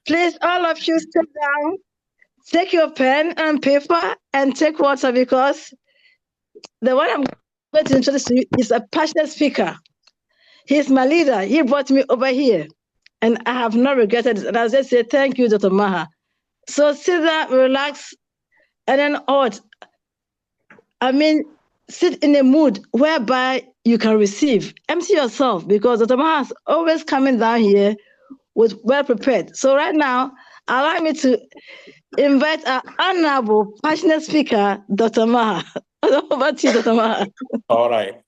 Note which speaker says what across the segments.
Speaker 1: Please, all of you sit down, take your pen and paper, and take water because the one I'm going to introduce to you is a passionate speaker. He's my leader. He brought me over here, and I have not regretted it. And I'll just say thank you, Dr. Maha. So sit down, relax, and then sit in a mood whereby you can receive. Empty yourself because Dr. Maha is always coming down here with well prepared. So right now, allow me to invite our honorable, passionate speaker, Dr. Maha. Over to you, Dr. Maha.
Speaker 2: All right.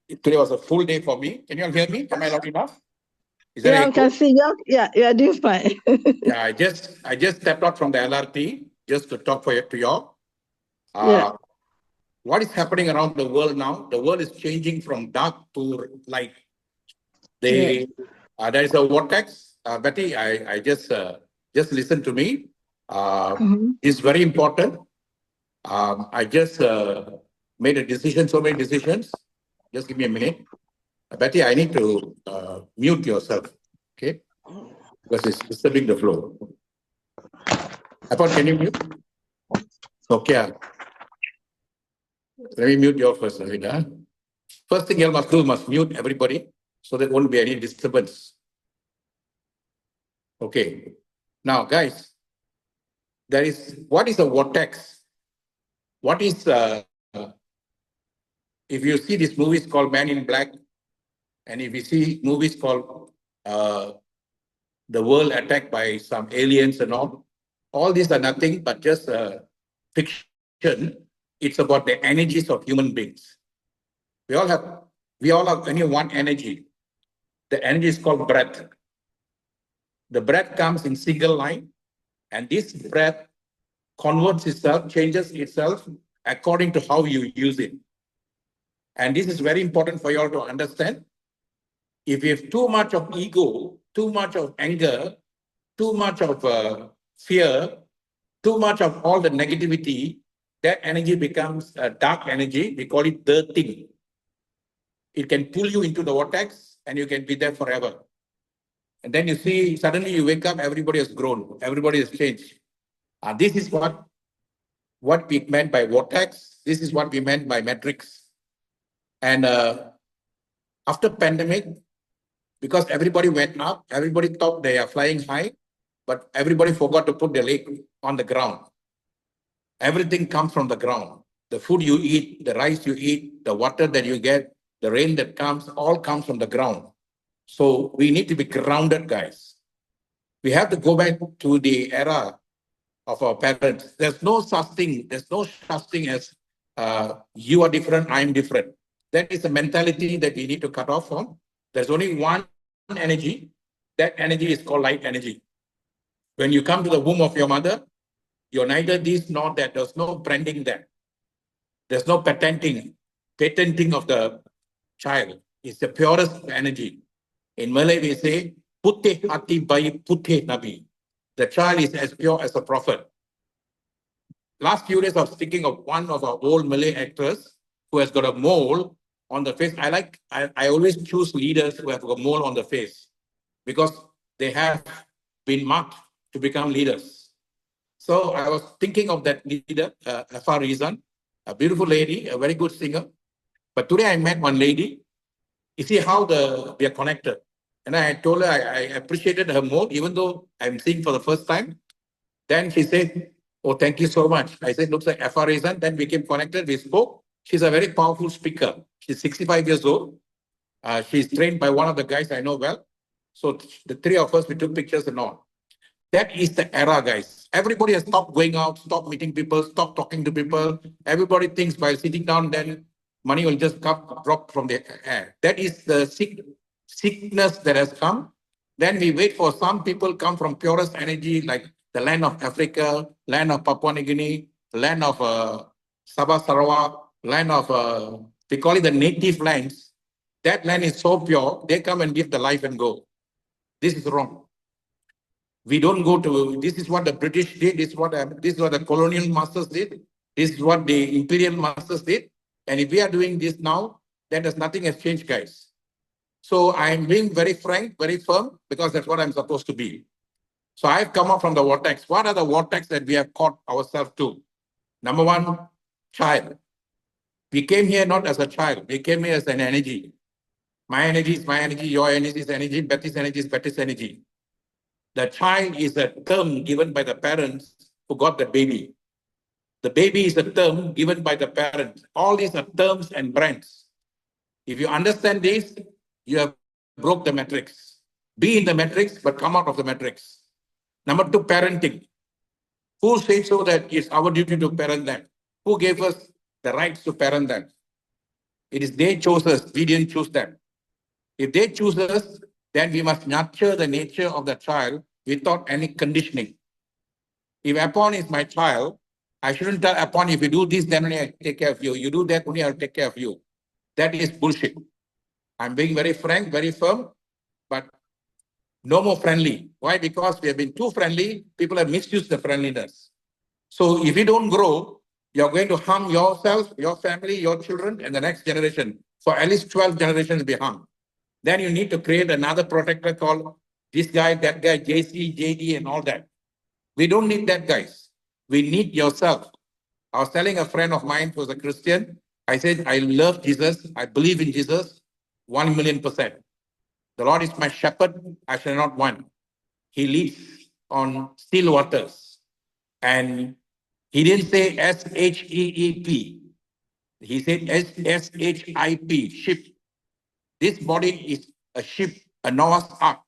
Speaker 2: Today was a full day for me. Can you all hear me? Am I loud enough? Is that
Speaker 1: I can see you. Yeah, you are doing fine.
Speaker 2: Yeah, I just stepped out from the LRT just to talk to y'all.
Speaker 1: Yeah.
Speaker 2: What is happening around the world now? The world is changing from dark to light. There is a vortex. Betty, I just listen to me. It's very important. I just made a decision, so many decisions. Just give me a minute. Betty, I need to mute yourself, okay? Because it's disturbing the flow. Apple, can you mute? Okay. Let me mute your first, Rita. First thing you must do, must mute everybody so there won't be any disturbance. Okay. Now, guys, what is a vortex? What is, if you see these movies called Man in Black, and if you see movies called The World Attacked by some aliens and all these are nothing but just fiction. It's about the energies of human beings. We all have only one energy. The energy is called breath. The breath comes in single line, and this breath converts itself, changes itself according to how you use it. And this is very important for you all to understand. If you have too much of ego, too much of anger, too much of fear, too much of all the negativity, that energy becomes a dark energy. We call it dirting. It can pull you into the vortex and you can be there forever. And then you see, suddenly you wake up, everybody has grown, everybody has changed. This is what we meant by vortex. This is what we meant by matrix. And after pandemic, because everybody went up, everybody thought they are flying high, but everybody forgot to put their leg on the ground. Everything comes from the ground. The food you eat, the rice you eat, the water that you get, the rain that comes, all comes from the ground. So we need to be grounded, guys. We have to go back to the era of our parents. There's no such thing as you are different, I'm different. That is a mentality that we need to cut off from. There's only one energy. That energy is called light energy. When you come to the womb of your mother, you're neither this nor that. There's no branding there. There's no patenting of the child. It's the purest energy. In Malay, we say, putih hati bayi putih nabi. The child is as pure as a prophet. Last few days, I was thinking of one of our old Malay actors who has got a mole on the face. I always choose leaders who have got a mole on the face because they have been marked to become leaders. So I was thinking of that leader, Afar Rizan, a beautiful lady, a very good singer. But today I met one lady. You see how we are connected. And I told her I appreciated her more, even though I'm seeing for the first time. Then she said, oh, thank you so much. I said, looks like Afar Rizan. Then we became connected. We spoke. She's a very powerful speaker. She's 65 years old. She's trained by one of the guys I know well. So the three of us, we took pictures and all. That is the era, guys. Everybody has stopped going out, stopped meeting people, stopped talking to people. Everybody thinks by sitting down, then money will just drop from the air. That is the sickness that has come. Then we wait for some people come from purest energy, like the land of Africa, land of Papua New Guinea, land of Sabah Sarawak, land of, we call it the native lands. That land is so pure, they come and give the life and go. This is wrong. We don't go to, this is what the British did, this is what the colonial masters did, this is what the imperial masters did. And if we are doing this now, then there's nothing has changed, guys. So I'm being very frank, very firm, because that's what I'm supposed to be. So I've come up from the vortex. What are the vortex that we have caught ourselves to? Number one, child. We came here not as a child. We came here as an energy. My energy is my energy. Your energy is energy. Betty's energy is Betty's energy. The child is a term given by the parents who got the baby. The baby is a term given by the parents. All these are terms and brands. If you understand this, you have broke the matrix. Be in the matrix, but come out of the matrix. Number two, parenting. Who says so that it's our duty to parent them? Who gave us the rights to parent them? It is they chose us. We didn't choose them. If they choose us, then we must nurture the nature of the child without any conditioning. If Apon is my child, I shouldn't tell Apon, if you do this, then only I take care of you. You do that, only I'll take care of you. That is bullshit. I'm being very frank, very firm, but no more friendly. Why? Because we have been too friendly. People have misused the friendliness. So if you don't grow, you're going to harm yourself, your family, your children, and the next generation. For at least 12 generations be harmed. Then you need to create another protector called this guy, that guy, JC, JD, and all that. We don't need that, guys. We need yourself. I was telling a friend of mine who's a Christian, I said, I love Jesus. I believe in Jesus 1,000,000%. The Lord is my shepherd. I shall not want. He leads on still waters. And he didn't say SHEEP. He said SHIP, ship. This body is a ship, a Noah's Ark.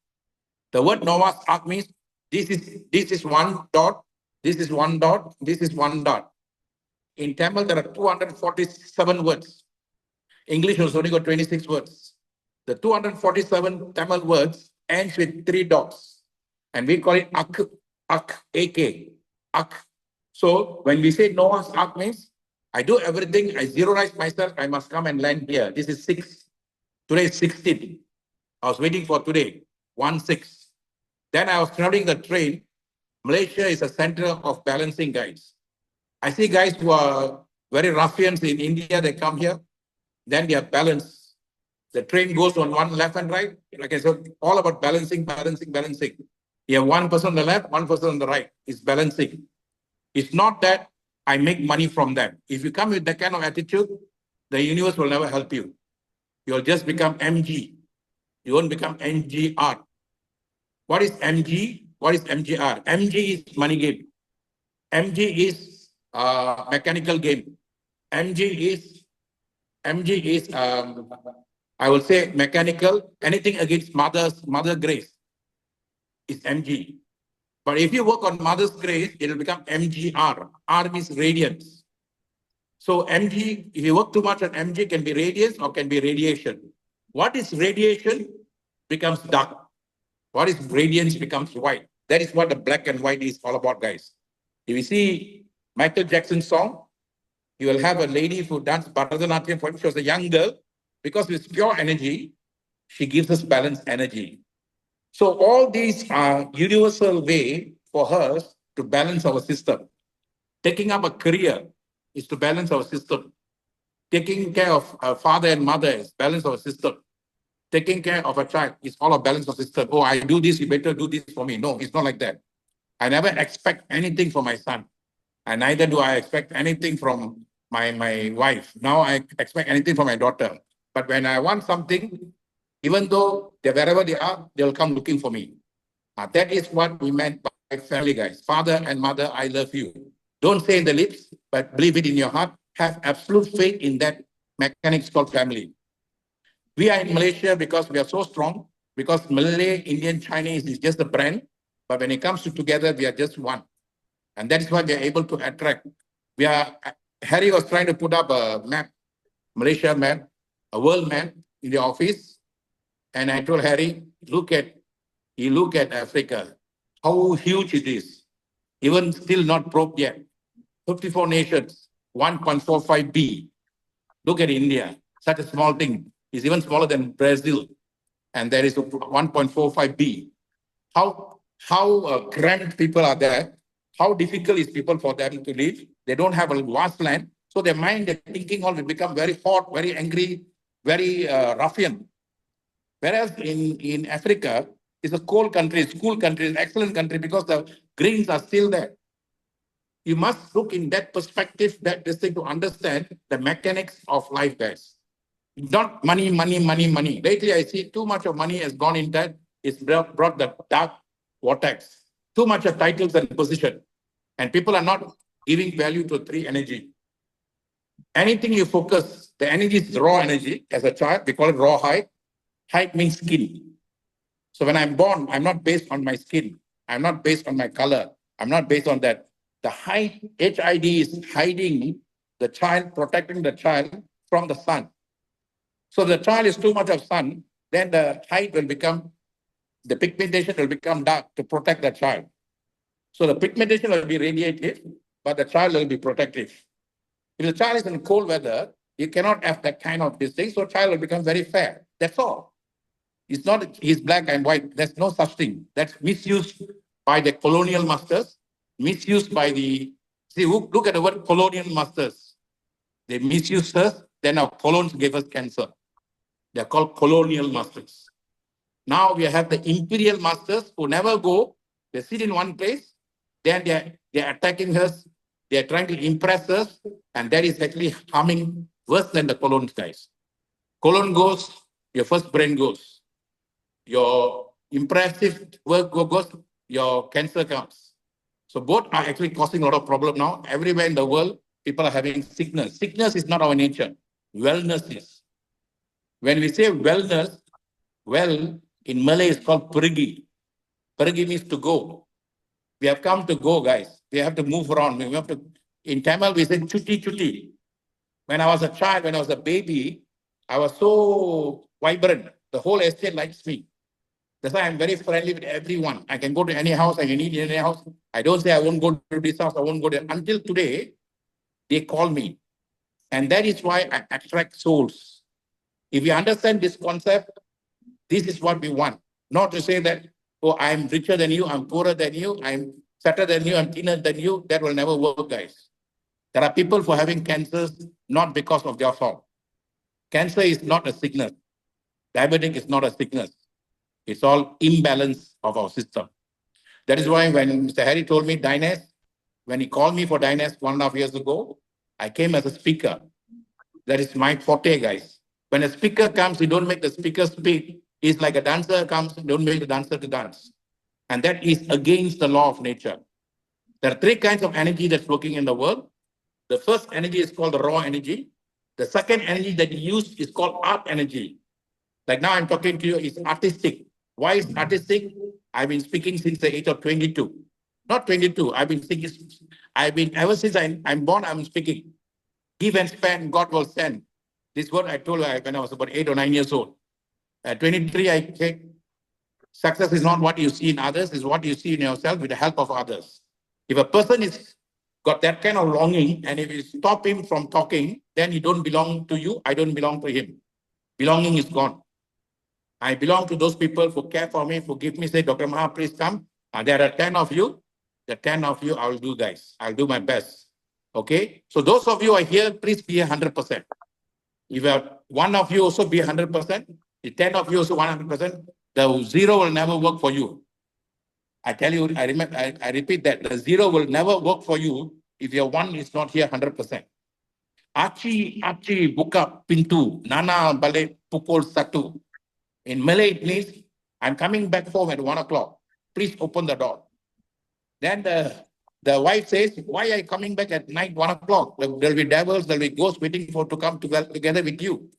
Speaker 2: The word Noah's Ark means this is one dot, this is one dot, this is one dot. In Tamil, there are 247 words. English has only got 26 words. The 247 Tamil words ends with 3 dots. And we call it Ak, AK, Ak. So when we say Noah's Ark means, I do everything, I zeroize myself, I must come and land here. This is 6. Today is 16. I was waiting for today, 1-6. Then I was traveling the train. Malaysia is a center of balancing guys. I see guys who are very ruffians in India, they come here, then they are balanced. The train goes on one left and right. Like I said, all about balancing, balancing, balancing. You have one person on the left, one person on the right. It's balancing. It's not that I make money from them. If you come with that kind of attitude, the universe will never help you. You'll just become MG. You won't become NGR. What is MG? What is MGR? MG is money game. MG is mechanical game. MG is I will say mechanical. Anything against Mother Grace is MG. But if you work on Mother's Grace, it will become MGR. R means radiance. So MG, if you work too much on MG, can be radiance or can be radiation. What is radiation becomes dark. What is radiance becomes white. That is what the black and white is all about, guys. If you see Michael Jackson's song, you will have a lady who danced Bharatanatyam for him. She was a young girl. Because it's pure energy, she gives us balanced energy. So all these are universal way for us to balance our system. Taking up a career is to balance our system. Taking care of our father and mother is balance our system. Taking care of a child is all a balance of system. Oh, I do this, you better do this for me. No, it's not like that. I never expect anything from my son. And neither do I expect anything from my wife. Now I expect anything from my daughter. But when I want something, even though they're wherever they are, they'll come looking for me. That is what we meant by family, guys. Father and mother, I love you. Don't say in the lips, but believe it in your heart. Have absolute faith in that mechanics called family. We are in Malaysia because we are so strong, because Malay, Indian, Chinese is just a brand. But when it comes to together, we are just one. And that is why we are able to attract. Harry was trying to put up a map, Malaysia map, a world map in the office. And I told Harry, look at Africa, how huge it is. Even still not probed yet. 54 nations, 1.45B. Look at India, such a small thing. It's even smaller than Brazil. And there is 1.45B. How grand people are there. How difficult is people for them to live. They don't have a vast land. So their mind, their thinking all will become very hot, very angry, very ruffian. Whereas in Africa, It's a cold country, it's cool country, it's excellent country because the greens are still there. You must look in that perspective, that this thing to understand the mechanics of life, guys. Not money, money, money, money. Lately, I see too much of money has gone in that. It's brought the dark vortex. Too much of titles and position. And people are not giving value to three energy. Anything you focus, the energy is raw energy. As a child, we call it raw height. Height means skin. So when I'm born, I'm not based on my skin. I'm not based on my color. I'm not based on that. The height, HID is hiding the child, protecting the child from the sun. So the child is too much of sun, then the height will become, the pigmentation will become dark to protect the child. So the pigmentation will be radiative, but the child will be protective. If the child is in cold weather, you cannot have that kind of this thing, so child will become very fair. That's all. It's not he's black and white. There's no such thing. That's misused by the colonial masters, misused by the, see, look at the word colonial masters. They misused us, then our colons gave us cancer. They're called colonial masters. Now we have the imperial masters who never go. They sit in one place. Then they're attacking us. They're trying to impress us. And that is actually harming worse than the colon guys. Colon goes, your first brain goes. Your impressive work goes, your cancer comes. So both are actually causing a lot of problem now. Everywhere in the world, people are having sickness. Sickness is not our nature. Wellness is. When we say wellness, well, in Malay, it's called pergi. Pergi means to go. We have come to go, guys. We have to move around. We have to. In Tamil, we say chuti chuti. When I was a child, when I was a baby, I was so vibrant. The whole estate likes me. That's why I'm very friendly with everyone. I can go to any house. I can eat in any house. I don't say I won't go to this house. I won't go there. Until today, they call me. And that is why I attract souls. If you understand this concept, this is what we want. Not to say that, oh, I'm richer than you, I'm poorer than you, I'm fatter than you, I'm thinner than you. That will never work, guys. There are people who are having cancers not because of their fault. Cancer is not a sickness. Diabetic is not a sickness. It's all imbalance of our system. That is why when Mr. Harry told me Dynas, when he called me for Dynas 1.5 years ago, I came as a speaker. That is my forte, guys. When a speaker comes, you don't make the speaker speak. It's like a dancer comes, you don't make the dancer to dance. And that is against the law of nature. There are three kinds of energy that's working in the world. The first energy is called the raw energy. The second energy that you use is called art energy. Like now I'm talking to you, it's artistic. Why is artistic? I've been speaking since the age of 22. Not 22, ever since I'm born, I'm speaking. Give and spend, God will send. This word I told her when I was about 8 or 9 years old. At 23, I said, success is not what you see in others, it's what you see in yourself with the help of others. If a person is got that kind of longing, and if you stop him from talking, then he don't belong to you, I don't belong to him. Belonging is gone. I belong to those people who care for me, who give me, say, Dr. Maha, please come. And there are 10 of you. The 10 of you, I will do, guys. I'll do my best. Okay? So those of you are here, please be 100%. If one of you also be 100%, the 10 of you also 100%, the zero will never work for you. I tell you, I repeat that, the zero will never work for you if your one is not here 100%. Aci buka pintu, nana balik pukul 1. In Malay, it means, I'm coming back home at 1 o'clock. Please open the door. Then the wife says, why are you coming back at night 1 o'clock? There'll be devils, there'll be ghosts waiting to come together with you.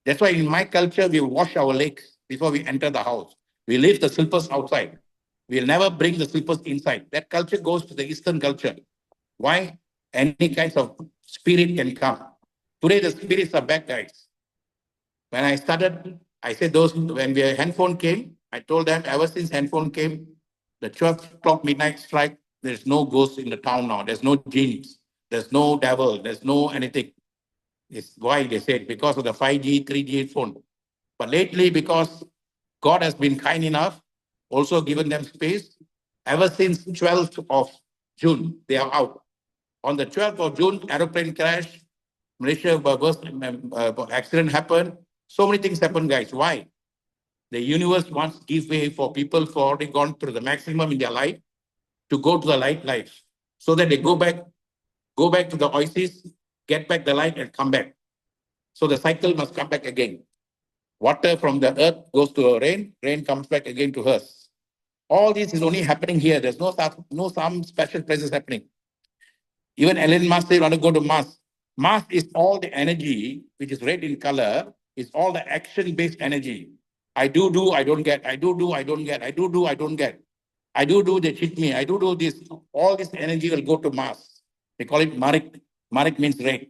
Speaker 2: That's why in my culture, we wash our legs before we enter the house. We leave the slippers outside. We'll never bring the slippers inside. That culture goes to the Eastern culture. Why? Any kinds of spirit can come. Today, the spirits are back, guys. When I started, I said when the handphone came, I told them ever since handphone came, the 12 o'clock midnight strike, there's no ghosts in the town now. There's no jinns. There's no devil. There's no anything. It's why they said because of the 5G, 3G phone. But lately, because God has been kind enough, also given them space, ever since 12th of June, they are out. On the 12th of June, aeroplane crash, Malaysia accident happened. So many things happened, guys. Why? The universe wants to give way for people who already gone through the maximum in their life to go to the light life, so that they go back to the oasis, get back the light and come back. So the cycle must come back again. Water from the earth goes to rain, rain comes back again to earth. All this is only happening here. There's no some special places happening. Even Elon Musk said, want to go to Mars. Mars is all the energy, which is red in color, is all the action-based energy. I don't get. I don't get. I don't get. They cheat me. This. All this energy will go to Mars. They call it Marik. Marik means red.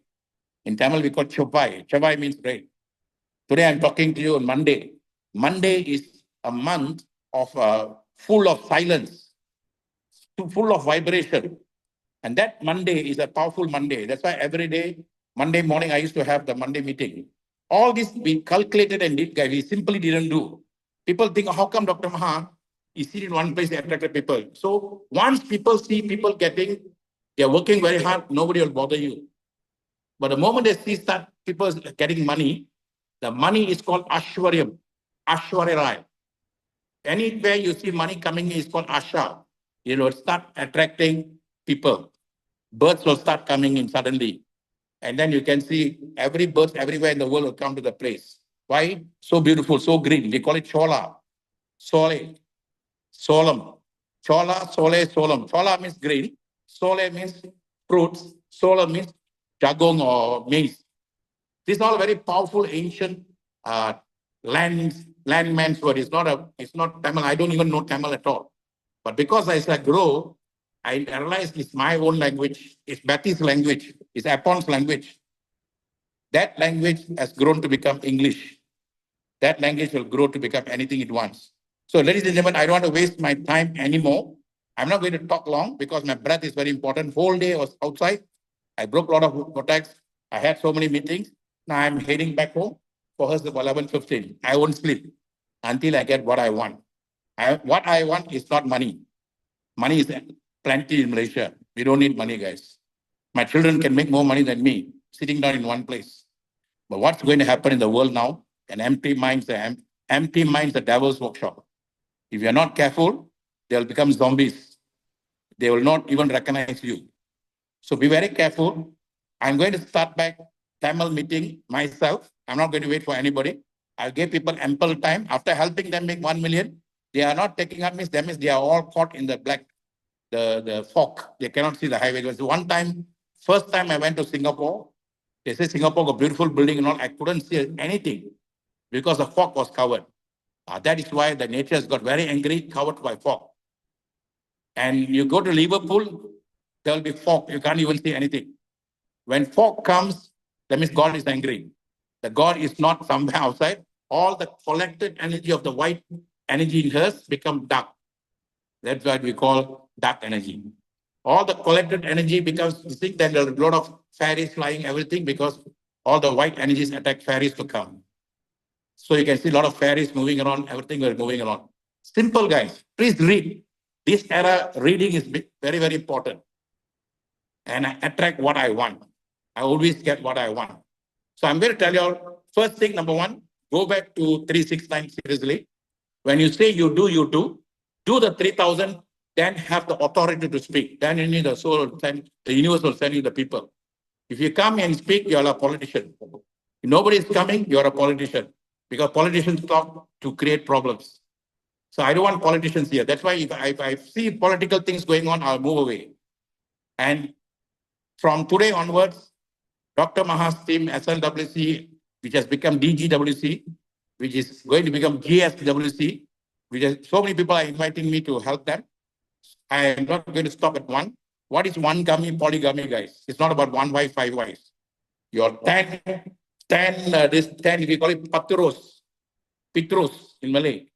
Speaker 2: In Tamil, we call Chavai. Chavai means red. Today, I'm talking to you on Monday. Monday is a month of full of silence, full of vibration. And that Monday is a powerful Monday. That's why every day, Monday morning, I used to have the Monday meeting. All this we calculated and did, guys. We simply didn't do. People think, how come Dr. Maha is sitting in one place, they attracted people? So once people see people getting, they're working very hard, nobody will bother you. But the moment they see that people getting money, the money is called Ashwaryam, Ashwarya Rai. Anywhere you see money coming is called Asha. It will start attracting people. Birds will start coming in suddenly. And then you can see every bird everywhere in the world will come to the place. Why? So beautiful, so green. We call it Chola, Sole, Solam. Chola, Sole, Solam. Chola means green. Sole means fruits. Solam means jagung or maize. These are all very powerful ancient uh, landman's word. It's not Tamil. I don't even know Tamil at all. But because as I grow, I realized it's my own language, it's Betty's language, it's Apon's language. That language has grown to become English. That language will grow to become anything it wants. So, ladies and gentlemen, I don't want to waste my time anymore. I'm not going to talk long because my breath is very important. Whole day I was outside. I broke a lot of contacts. I had so many meetings. Now I'm heading back home for her 11:15. I won't sleep until I get what I want. What I want is not money. Money is plenty in Malaysia. We don't need money, guys. My children can make more money than me sitting down in one place. But what's going to happen in the world now? An empty mind's the devil's workshop. If you're not careful, they'll become zombies. They will not even recognize you. So be very careful. I'm going to start back Tamil meeting myself. I'm not going to wait for anybody. I'll give people ample time. After helping them make 1 million, they are not taking up means that means they are all caught in the black, the fog. They cannot see the highway. It was one time, first time I went to Singapore, they say Singapore got beautiful building and all. I couldn't see anything because the fog was covered. That is why the nature has got very angry, covered by fog. And you go to Liverpool, there will be fog. You can't even see anything. When fog comes, that means God is angry. The God is not somewhere outside. All the collected energy of the white energy in earth become dark. That's what we call dark energy. All the collected energy becomes, you think that there's a lot of fairies flying, everything, because all the white energies attack fairies to come. So you can see a lot of fairies moving around, everything is moving around. Simple, guys. Please read. This era, reading is very, very important. And I attract what I want. I always get what I want. So I'm going to tell you all, first thing, number one, go back to 369 seriously. When you say you do the 3,000, then have the authority to speak. Then you need the soul, the universe will send you the people. If you come and speak, you're a politician. If nobody is coming, you're a politician. Because politicians talk to create problems. So I don't want politicians here. That's why if I see political things going on, I'll move away. And from today onwards, Dr. Maha's team, SLWC, which has become DGWC, which is going to become GSWC, which is, so many people are inviting me to help them. I am not going to stop at one. What is one gummy, polygamy, guys? It's not about one wife, 5 wives. Your 10, this 10, we call it patros, pitros in Malay.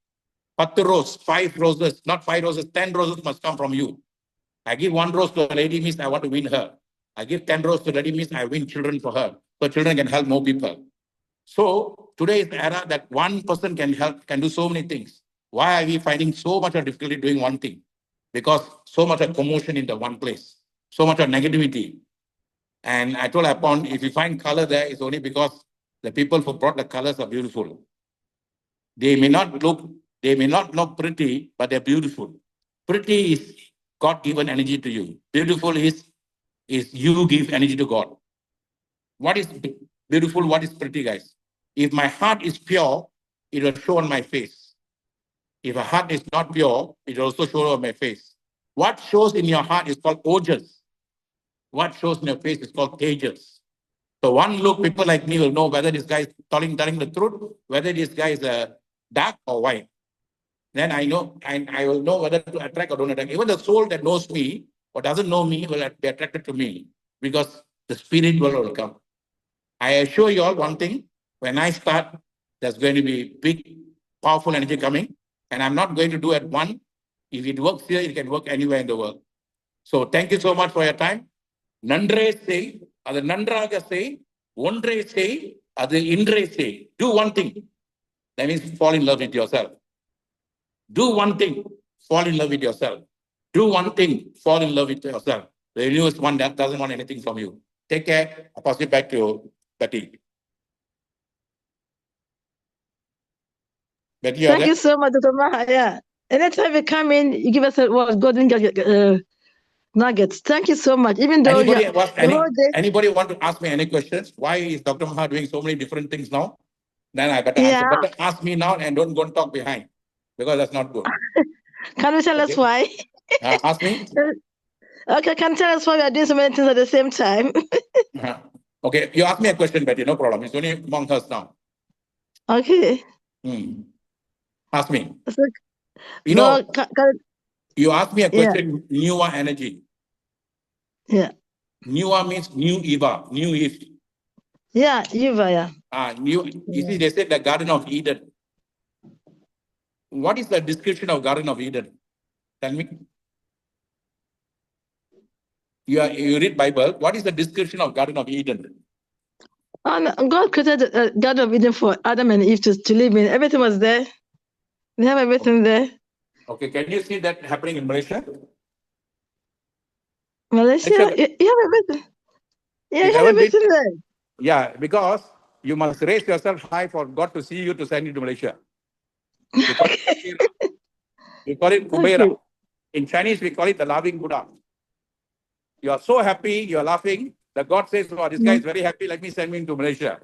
Speaker 2: Patros, 5 roses, not 5 roses, 10 roses must come from you. I give 1 rose to a lady means I want to win her. I give 10 roses to a lady means I win children for her. So children can help more people. So today is the era that one person can help, can do so many things. Why are we finding so much of difficulty doing one thing? Because so much of commotion in the one place, so much of negativity. And I told Apon, if you find color there, it's only because the people who brought the colors are beautiful. They may not look, they may not look pretty, but they're beautiful. Pretty is God given energy to you. Beautiful is you give energy to God. What is beautiful? What is pretty, guys? If my heart is pure, it will show on my face. If a heart is not pure, it will also show on my face. What shows in your heart is called ojas. What shows in your face is called tejas. So one look, people like me will know whether this guy is telling the truth, whether this guy is dark or white. Then I know, and I will know whether to attract or don't attract. Even the soul that knows me or doesn't know me will be attracted to me because the spirit will come. I assure you all one thing, when I start, there's going to be big, powerful energy coming. And I'm not going to do it one. If it works here, it can work anywhere in the world. So thank you so much for your time. Nandre say, அது நன்றாக செய், ஒன்றே செய், அது இன்றே செய். Do one thing. That means fall in love with yourself. Do one thing, fall in love with yourself. Do one thing, fall in love with yourself. The universe one that doesn't want anything from you. Take care. I'll pass it back to Betty. Betty,
Speaker 1: Thank you so much, Dr. Maha. Yeah. Anytime we come in, you give us a golden nuggets. Thank you so much. Even though
Speaker 2: anybody want to ask me any questions? Why is Dr. Maha doing so many different things now? Then I better answer. Better ask me now and don't go and talk behind because that's not good.
Speaker 1: Can you tell us why?
Speaker 2: Ask me.
Speaker 1: Okay, can you tell us why we are doing so many things at the same time?
Speaker 2: Okay, you ask me a question, Betty. No problem. It's only among us now.
Speaker 1: Okay.
Speaker 2: Ask me.
Speaker 1: So,
Speaker 2: you asked me a question, newer energy.
Speaker 1: Yeah.
Speaker 2: Newer means new Eva, new Eve.
Speaker 1: Yeah, Eva, yeah.
Speaker 2: You see, they said the Garden of Eden. What is the description of Garden of Eden? Tell me. You read Bible. What is the description of Garden of Eden?
Speaker 1: God created a Garden of Eden for Adam and Eve to live in. Everything was there. We have everything there.
Speaker 2: Okay, can you see that happening in Malaysia?
Speaker 1: Malaysia, you have everything. Yeah, you have everything there.
Speaker 2: Yeah, because you must raise yourself high for God to see you to send you to Malaysia. We call it Kubera. Okay. In Chinese, we call it the laughing Buddha. You are so happy, you are laughing. The God says, oh, this guy is very happy, let me send him to Malaysia.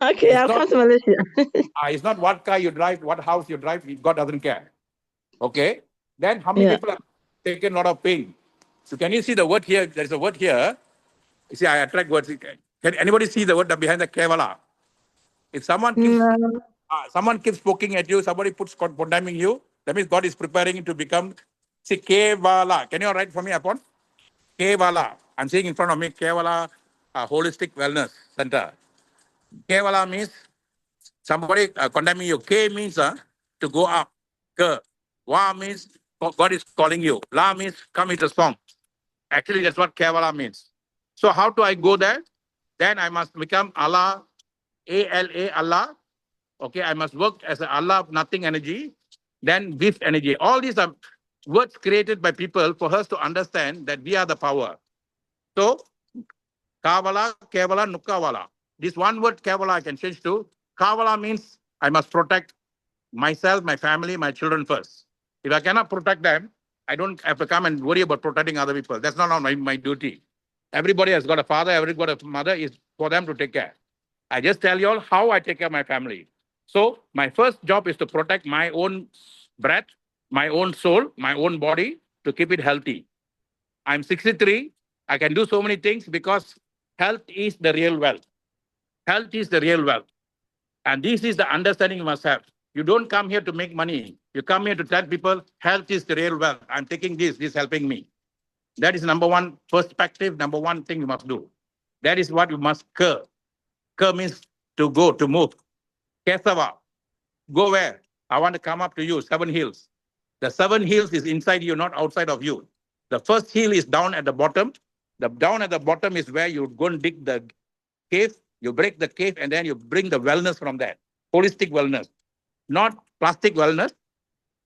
Speaker 1: Okay, I'll come to Malaysia.
Speaker 2: It's not what car you drive, what house you drive, God doesn't care. Okay? Then how many people have taken a lot of pain? So can you see the word here? There's a word here. You see, I attract words. Can anybody see the word behind the Kevala? If someone keeps poking at you, somebody puts condemning you, that means God is preparing you to become, see, Kevala. Can you write for me upon? Kevala. I'm saying in front of me, Kevala Holistic Wellness Center. Kevala means somebody condemning you. K means to go up. K. Wa means God is calling you. La means come with a song. Actually, that's what Kevala means. So how do I go there? Then I must become Allah, A-L-A, Allah. Okay, I must work as an Allah of nothing energy, then with energy. All these are words created by people for us to understand that we are the power. So, Kavala, Kevala, Nukavala. This one word Kevala I can change to. Kavala means I must protect myself, my family, my children first. If I cannot protect them, I don't have to come and worry about protecting other people. That's not my duty. Everybody has got a father, everybody got a mother, is for them to take care. I just tell you all how I take care of my family. So my first job is to protect my own breath, my own soul, my own body to keep it healthy. I'm 63. I can do so many things because health is the real wealth. Health is the real wealth. And this is the understanding you must have. You don't come here to make money. You come here to tell people health is the real wealth. I'm taking this is helping me. That is number one perspective, number one thing you must do. That is what you must cur. Cur means to go, to move. Kesava, go where? I want to come up to you, 7 hills. The 7 hills is inside you, not outside of you. The first hill is down at the bottom. The down at the bottom is where you go and dig the cave, you break the cave, and then you bring the wellness from that. Holistic wellness. Not plastic wellness,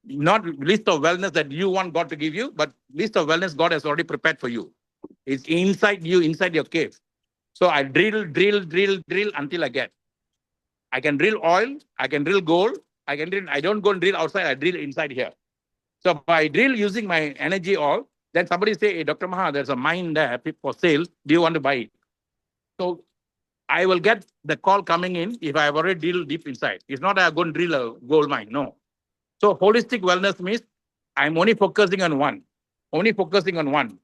Speaker 2: not list of wellness that you want God to give you, but list of wellness God has already prepared for you. It's inside you, inside your cave. So I drill until I get. I can drill oil, I can drill gold, I can drill. I don't go and drill outside. I drill inside here. So by drill using my energy all, then somebody say, hey, Dr. Maha, there's a mine there for sale. Do you want to buy it? So I will get the call coming in if I have already drilled deep inside. It's not I go and drill a gold mine. No. So holistic wellness means I'm only focusing on one. Only focusing on one.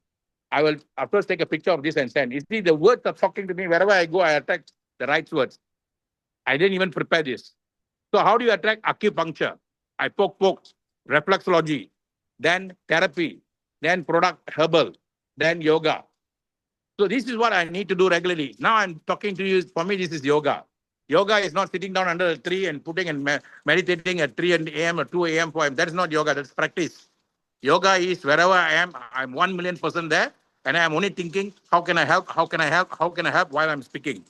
Speaker 2: I will of course take a picture of this and send. You see, the words are talking to me. Wherever I go, I attract the right words. I didn't even prepare this. So how do you attract acupuncture? I poke, reflexology, then therapy, then product herbal, then yoga. So this is what I need to do regularly. Now I'm talking to you. For me, this is yoga. Yoga is not sitting down under a tree and putting and meditating at 3 a.m. or 2 a.m. for him. That is not yoga. That's practice. Yoga is wherever I am, I'm 1,000,000% there. And I'm only thinking, how can I help? How can I help? How can I help while I'm speaking?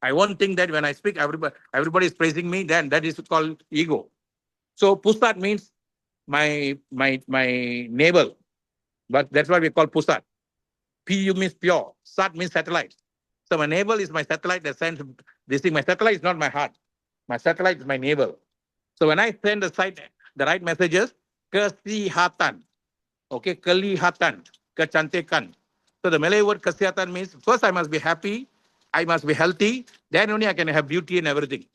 Speaker 2: I won't think that when I speak, everybody is praising me, then that is called ego. So Pusat means my navel, but that's what we call Pusat. PU means pure. Sat means satellite. So my navel is my satellite that sends this thing. My satellite is not my heart. My satellite is my navel. So when I send the right messages, kesihatan, okay, kelihatan, kecantikan. So the Malay word kesihatan means first I must be happy, I must be healthy, then only I can have beauty and everything.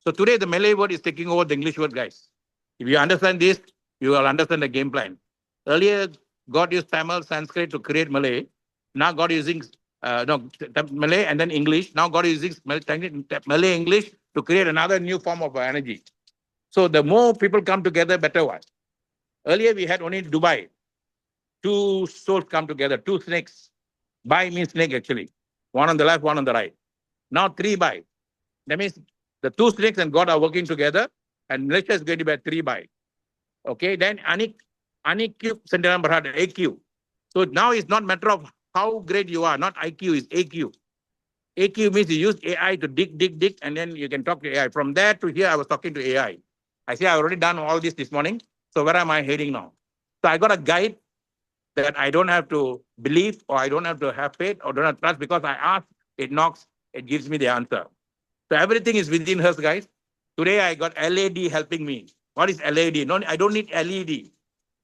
Speaker 2: So today the Malay word is taking over the English word, guys. If you understand this, you will understand the game plan. Earlier, God used Tamil, Sanskrit to create Malay. Now God is using Malay and then English. Now God is using Malay English to create another new form of energy. So the more people come together, better one. Earlier we had only Dubai. Two souls come together, two snakes. Bai means snake actually. One on the left, one on the right. Now three bai. That means the two snakes and God are working together, and Malaysia is going to be at 3 by. Okay, then Q Sendiran Berhad, AQ. So now it's not matter of how great you are, not IQ, is AQ. AQ means you use AI to dig, and then you can talk to AI. From there to here, I was talking to AI. I say, I've already done all this morning. So where am I heading now? So I got a guide that I don't have to believe, or I don't have to have faith, or don't have trust, because I ask, it knocks, it gives me the answer. So everything is within us, guys. Today I got LAD helping me. What is LAD? No, I don't need LED.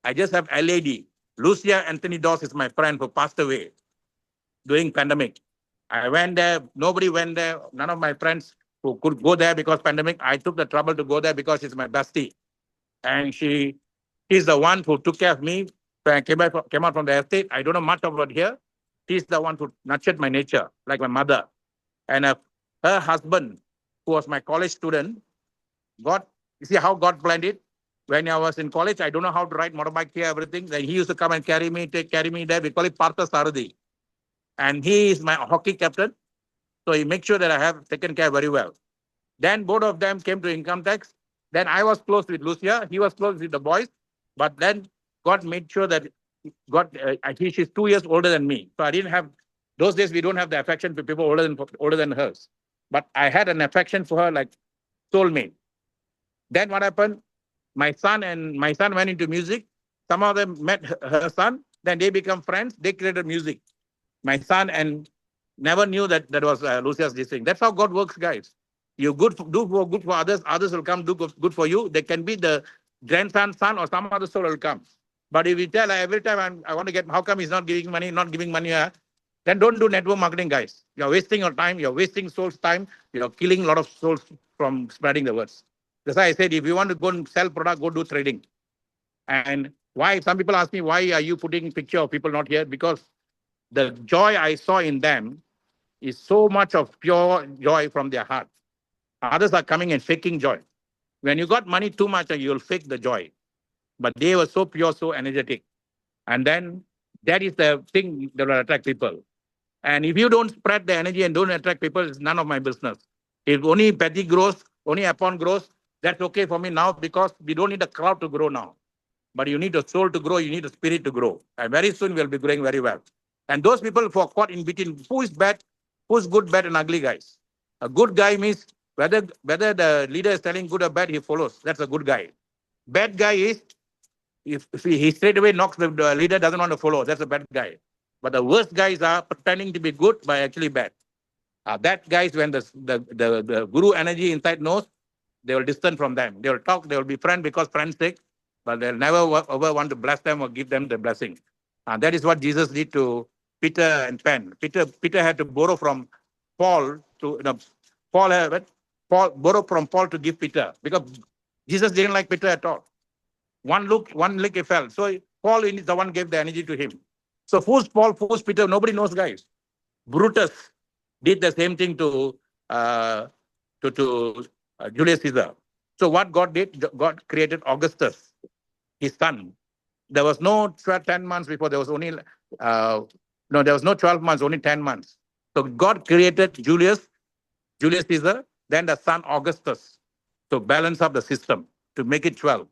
Speaker 2: I just have LAD. Lucia Anthony Doss is my friend who passed away during pandemic. I went there. Nobody went there. None of my friends who could go there because pandemic. I took the trouble to go there because she's my bestie, and she's the one who took care of me when I came out from the estate. I don't know much about here. She's the one who nurtured my nature, like my mother. And her husband, who was my college student, you see how God planned it? When I was in college, I don't know how to ride motorbike here, everything. Then he used to come and carry me there. We call it Partha Saradi. And he is my hockey captain. So he makes sure that I have taken care very well. Then both of them came to income tax. Then I was close with Lucia. He was close with the boys. But then God made sure that she's 2 years older than me. So I didn't have, those days we don't have the affection for people older than hers. But I had an affection for her like soulmate. Then what happened? My son went into music. Some of them met her son. Then they become friends. They created music. My son and never knew that was Lucia's this thing. That's how God works, guys. You do good for others. Others will come do good for you. They can be the grandson, son, or some other soul will come. But if you tell every time I want to get, how come he's not giving money, then don't do network marketing, guys. You're wasting your time. You're wasting souls' time. You're killing a lot of souls from spreading the words. That's why I said, if you want to go and sell product, go do trading. And why? Some people ask me, why are you putting picture of people not here? Because the joy I saw in them is so much of pure joy from their heart. Others are coming and faking joy. When you got money too much, you'll fake the joy. But they were so pure, so energetic. And then that is the thing that will attract people. And if you don't spread the energy and don't attract people, it's none of my business. If only Patty grows, only upon grows, that's okay for me now, because we don't need a crowd to grow now. But you need a soul to grow, you need a spirit to grow. And very soon we'll be growing very well. And those people who are caught in between, who is bad, who's good, bad, and ugly, guys. A good guy means whether the leader is telling good or bad, he follows. That's a good guy. Bad guy is if he straight away knocks the leader, doesn't want to follow. That's a bad guy. But the worst guys are pretending to be good but actually bad. That guy is when the guru energy inside knows, they will distance from them. They will talk, they will be friends because friends sake, but they'll never ever want to bless them or give them the blessing. And that is what Jesus did to Peter and Pen. Peter had to borrow from Paul to Paul borrow from Paul to give Peter because Jesus didn't like Peter at all. One lick he fell. So Paul is the one gave the energy to him. So who's Paul? Who's Peter? Nobody knows, guys. Brutus did the same thing to Julius Caesar. So what God did? God created Augustus, his son. There was no 10 months before. There was only there was no 12 months, only 10 months. So God created Julius Caesar, then the son Augustus to balance up the system to make it 12.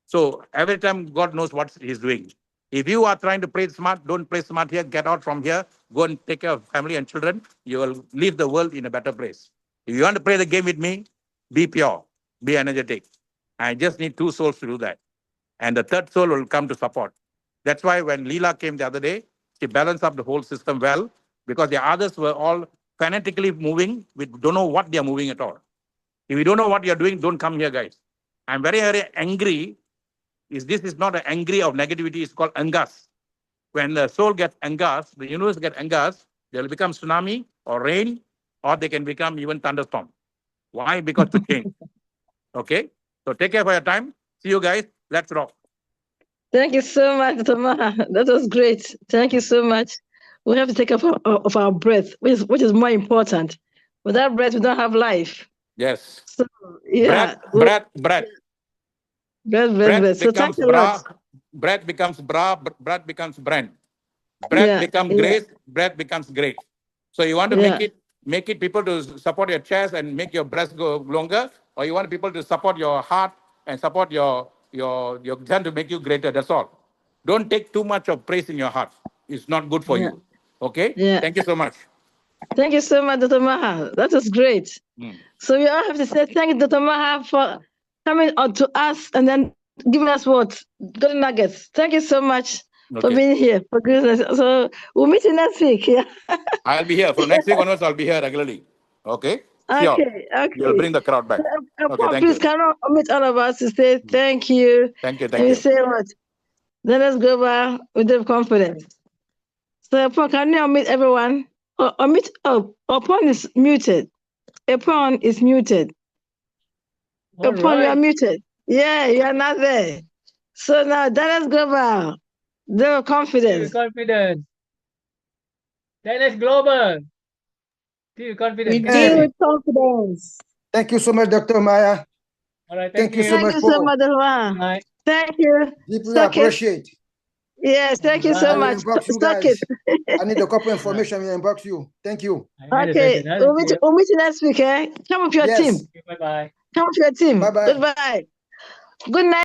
Speaker 2: So every time God knows what He's doing. If you are trying to play smart, don't play smart here. Get out from here. Go and take care of family and children. You will leave the world in a better place. If you want to play the game with me, be pure, be energetic. I just need 2 souls to do that. And the third soul will come to support. That's why when Leela came the other day, she balanced up the whole system well because the others were all fanatically moving. We don't know what they are moving at all. If you don't know what you're doing, don't come here, guys. I'm very, very angry. This is not an angry of negativity, it's called angas. When the soul gets angas, the universe gets angas, they'll become tsunami or rain, or they can become even thunderstorm. Why? Because to change. Okay? So take care for your time. See you guys. Let's rock.
Speaker 1: Thank you so much, Dr. Maha. That was great. Thank you so much. We have to take care of our breath, which is more important. Without breath, we don't have life.
Speaker 2: Yes.
Speaker 1: So, yeah.
Speaker 2: Breath.
Speaker 1: Breath. So thank
Speaker 2: Becomes
Speaker 1: you a lot.
Speaker 2: breath becomes breath becomes brand. Breath becomes grace, breath becomes great. So you want to make it people to support your chest and make your breath go longer, or you want people to support your heart and support your gun to make you greater. That's all. Don't take too much of praise in your heart. It's not good for you. Okay?
Speaker 1: Yeah.
Speaker 2: Thank you so much.
Speaker 1: Thank you so much, Dr. Maha. That was great. So we all have to say thank you, Dr. Maha, for coming on to us and then giving us what? Good nuggets. Thank you so much for being here. For goodness. So we'll meet you next week. Yeah.
Speaker 2: I'll be here. From next week onwards, I'll be here regularly. Okay?
Speaker 1: Okay.
Speaker 2: You'll bring the crowd back.
Speaker 1: Okay, please can I omit all of us to say thank you.
Speaker 2: Thank you.
Speaker 1: And we say what? Then let's go back with the confidence. So can you omit everyone? Upon is muted. Upon is muted. Upon you are muted. Yeah, you are not there. So now Dallas Global, the confidence.
Speaker 3: Confidence. Dallas Global. Confidence.
Speaker 4: We deal with confidence.
Speaker 5: Thank you so much, Dr. Maya.
Speaker 3: All right,
Speaker 5: thank you so much.
Speaker 1: Thank you so much, Dr. Maya. Thank you.
Speaker 5: Deeply appreciate.
Speaker 1: Yes, thank you so much.
Speaker 5: Stuck it. I need a couple information. We inbox you. Thank you.
Speaker 1: Okay. We'll meet you next week. Come with your team.
Speaker 3: Bye-bye.
Speaker 1: Come with your team.
Speaker 5: Bye-bye.
Speaker 1: Goodbye. Good night.